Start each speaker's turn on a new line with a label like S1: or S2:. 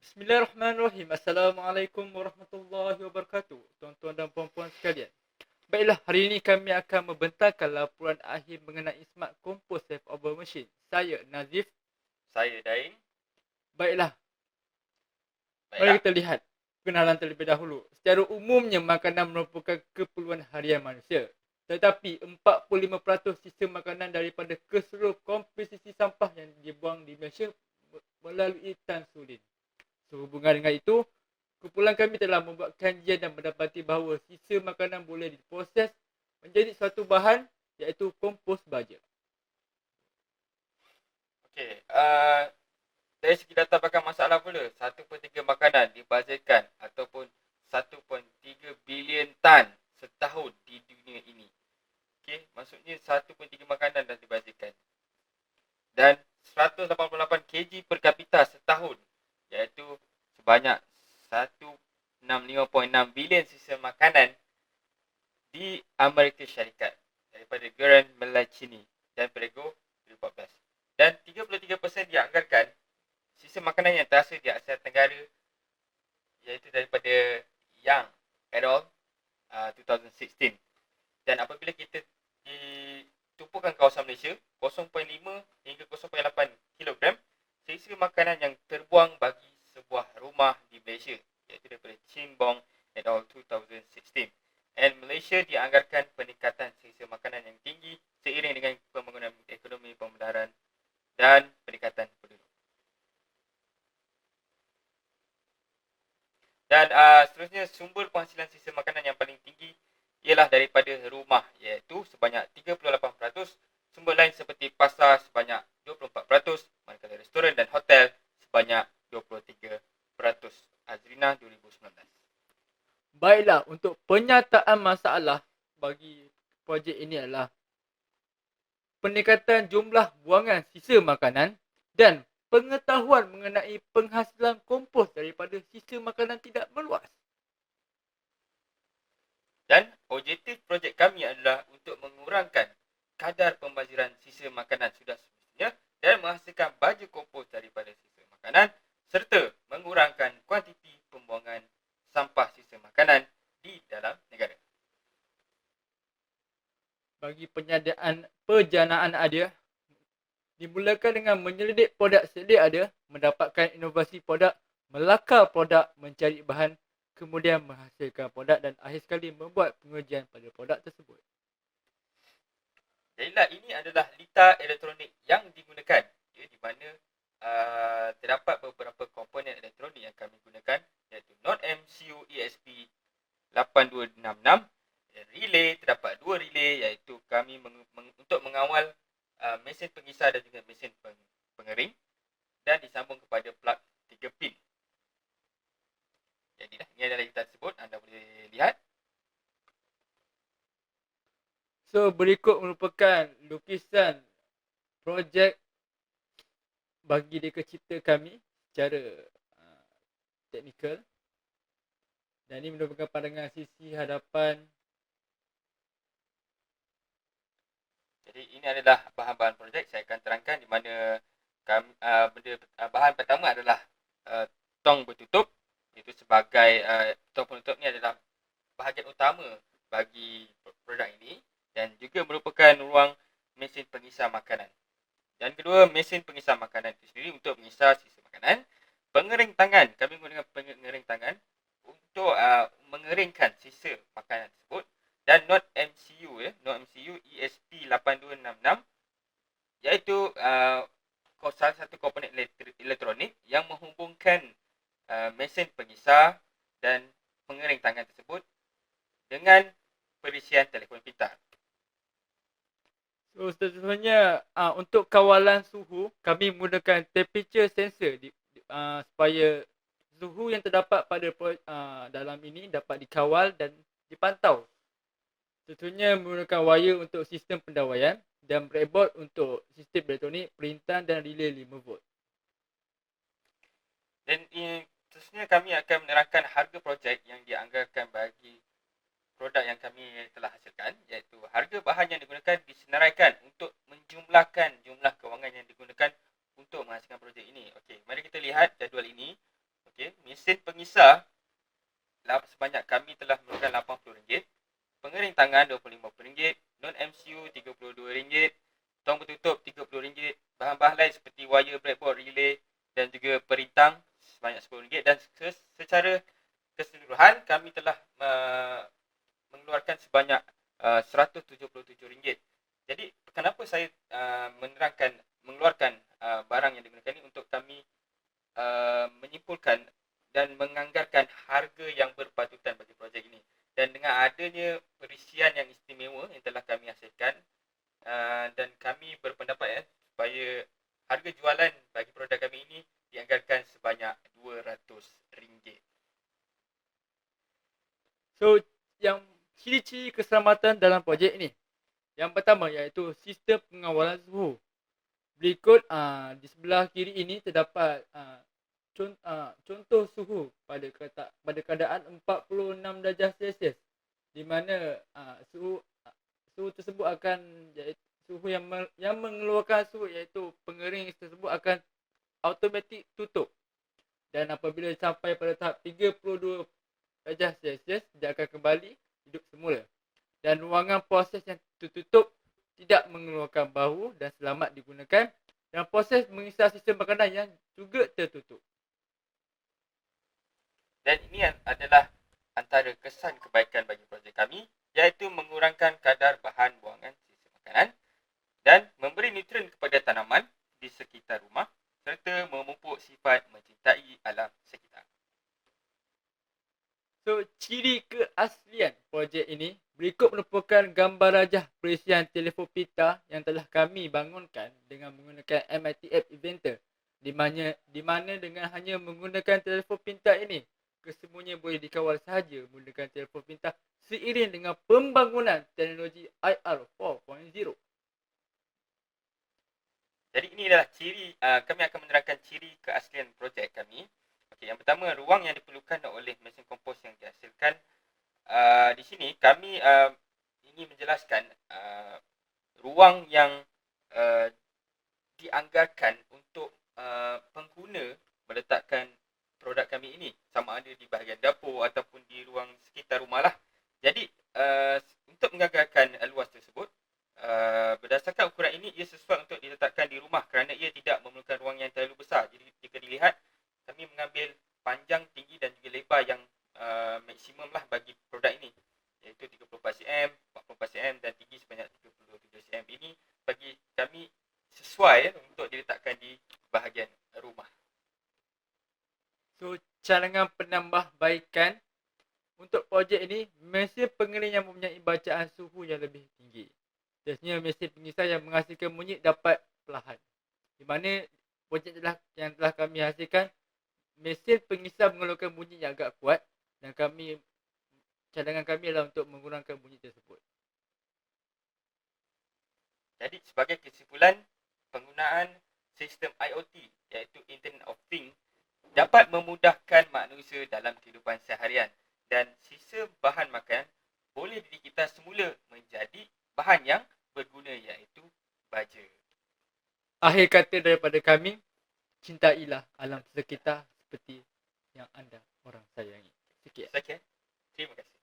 S1: Bismillahirrahmanirrahim. Assalamualaikum warahmatullahi wabarakatuh. Tuan-tuan dan puan-puan sekalian. Baiklah, hari ini kami akan membentangkan laporan akhir mengenai Smart Compost Leftover Machine. Saya Nazif.
S2: Saya Dain.
S1: Baiklah, mari
S2: Baiklah.
S1: kita lihat kenalan terlebih dahulu. Secara umumnya, makanan merupakan keperluan harian manusia. Tetapi 45% sisa makanan daripada keseluruh komposisi sampah yang dibuang di Malaysia melalui tansulin. Sehubungan dengan itu, kumpulan kami telah membuat kajian dan mendapati bahawa sisa makanan boleh diproses menjadi suatu bahan iaitu kompos baja.
S2: Okey, dari segi data bakal masalah pula, 1/3 makanan dibazirkan ataupun 1.3 bilion tan setahun di dunia ini. Okey, maksudnya 1/3 makanan dah dibazirkan. Dan 188 kg per kapita setahun, iaitu sebanyak 165.6 bilion sisa makanan di Amerika Syarikat daripada Grand Melachini dan Prego 2014. Dan 33% dianggarkan sisa makanan yang terhasil di Asia Tenggara, iaitu daripada Young et al. 2016. Dan apabila kita ditumpukan kawasan Malaysia, 0.5 hingga 0.8 kilogram sisa makanan yang terbuang bagi sebuah rumah di Malaysia, iaitu daripada Chimbong et al. 2016. Dan Malaysia dianggarkan peningkatan sisa makanan yang tinggi seiring dengan pembangunan ekonomi pemudaran dan peningkatan penduduk. Dan seterusnya, sumber penghasilan sisa makanan yang paling tinggi ialah daripada rumah, iaitu sebanyak 38%, sumber lain seperti pasar sebanyak 24%, manakala restoran dan hotel sebanyak 23%. Azrina 2019.
S1: Baiklah, untuk penyataan masalah bagi projek ini adalah peningkatan jumlah buangan sisa makanan dan pengetahuan mengenai penghasilan kompos daripada sisa makanan tidak meluas.
S2: Dan objektif projek kami adalah untuk mengurangkan kadar pembaziran sisa makanan sudah semestinya dan menghasilkan baju kompos daripada sisa makanan serta mengurangkan kuantiti pembuangan sampah sisa makanan di dalam negara.
S1: Bagi perjanaan ada, dimulakan dengan menyelidik produk sedia ada, mendapatkan inovasi produk, melakar produk, mencari bahan, kemudian menghasilkan produk dan akhir sekali membuat pengujian pada produk tersebut.
S2: Jadilah ini adalah litar elektronik yang digunakan, di mana terdapat beberapa komponen elektronik yang kami gunakan, iaitu non-MCU ESP 8266, relay, terdapat 2 relay, iaitu kami untuk mengawal mesin pengisar dan juga mesin pengering, dan disambung kepada plug 3 pin. Jadilah ini adalah litar tersebut, anda boleh lihat.
S1: So, berikut merupakan lukisan projek bagi reka cipta kami secara teknikal. Dan ini merupakan pandangan sisi hadapan.
S2: Jadi ini adalah bahan-bahan projek. Saya akan terangkan di mana bahan pertama adalah tong bertutup. Itu sebagai tong penutup ni adalah bahagian utama bagi produk ini dan juga merupakan ruang mesin pengisar makanan. Dan kedua, mesin pengisar makanan itu sendiri untuk mengisar sisa makanan. Pengering tangan, kami menggunakan pengering tangan untuk mengeringkan sisa makanan tersebut. Dan not MCU, not MCU ESP 8266, iaitu salah satu komponen elektronik yang menghubungkan mesin pengisar dan pengering tangan tersebut dengan perisian telefon pintar.
S1: So, seterusnya untuk kawalan suhu, kami menggunakan temperature sensor supaya suhu yang terdapat pada dalam ini dapat dikawal dan dipantau. Seterusnya menggunakan wire untuk sistem pendawaian dan breadboard untuk sistem elektronik, perintan dan relay 5 volt.
S2: Dan seterusnya kami akan menerangkan harga projek yang dianggarkan bagi produk yang kami telah hasilkan, iaitu harga bahan yang digunakan disenaraikan untuk menjumlahkan jumlah kewangan yang digunakan untuk menghasilkan projek ini. Okey, mari kita lihat jadual ini. Okey, mesin pengisar sebanyak kami telah memerlukan RM80, pengering tangan RM25, non-MCU RM32, tong bertutup RM30, bahan-bahan lain seperti wire breadboard, relay dan juga perintang sebanyak RM10 dan secara keseluruhan kami telah mengeluarkan sebanyak RM177. Jadi kenapa saya mengeluarkan barang yang digunakan ini untuk kami menyimpulkan dan menganggarkan harga yang berpatutan bagi projek ini. Dan dengan adanya perisian yang istimewa yang telah kami hasilkan, dan kami berpendapat supaya harga jualan bagi produk kami ini dianggarkan sebanyak RM200.
S1: So, yang ciri-ciri keselamatan dalam projek ini. Yang pertama iaitu sistem pengawalan suhu. Berikut di sebelah kiri ini terdapat contoh suhu pada keadaan 46 darjah Celsius, di mana suhu tersebut akan suhu yang mengeluarkan suhu iaitu pengering tersebut akan automatik tutup, dan apabila sampai pada tahap 32 darjah Celsius dia akan kembali hidup semula, dan ruangan proses yang tertutup tidak mengeluarkan bau dan selamat digunakan, dan proses mengisar sistem makanan yang juga tertutup.
S2: Dan ini adalah antara kesan kebaikan bagi projek kami, iaitu mengurangkan kadar bahan buangan sisa makanan dan memberi nutrien kepada tanaman di sekitar rumah serta memupuk sifat mencintai alam sekitar.
S1: So, ciri keaslian projek ini berikut merupakan gambar rajah perisian telefon pintar yang telah kami bangunkan dengan menggunakan MITF Inventor, di mana dengan hanya menggunakan telefon pintar ini, kesemuanya boleh dikawal sahaja menggunakan telefon pintar seiring dengan pembangunan teknologi IR 4.0.
S2: Jadi ini adalah ciri, kami akan menerangkan ciri keaslian projek kami. Okey, yang pertama, ruang yang diperlukan oleh mesin kompos yang dihasilkan. Di sini kami ingin menjelaskan ruang yang dianggarkan untuk pengguna meletakkan produk kami ini, sama ada di bahagian dapur ataupun di ruang sekitar rumah lah. Jadi untuk menganggarkan luas tersebut, berdasarkan ukuran ini ia sesuai untuk diletakkan di rumah kerana ia tidak memerlukan ruang yang terlalu besar. Jadi jika dilihat, kami mengambil panjang, tinggi dan juga lebar yang maksimum lah bagi produk ini, iaitu 34 cm, 44 cm dan tinggi sebanyak 37 cm. Ini bagi kami sesuai untuk diletakkan di bahagian rumah.
S1: So, cadangan penambahbaikan untuk projek ini, mesin pengering yang mempunyai bacaan suhu yang lebih tinggi. Biasanya mesin pengisar yang menghasilkan bunyi dapat perlahan. Di mana projek yang telah kami hasilkan, mesin pengisar mengeluarkan bunyi yang agak kuat, dan cadangan kami adalah untuk mengurangkan bunyi tersebut.
S2: Jadi sebagai kesimpulan, penggunaan sistem IoT iaitu Internet of Things dapat memudahkan manusia dalam kehidupan seharian, dan sisa bahan makan boleh diri kita semula menjadi bahan yang berguna iaitu baja.
S1: Akhir kata daripada kami, cintailah alam sekitar seperti yang anda orang sayangi. Sekian.
S2: Sekian. Terima kasih.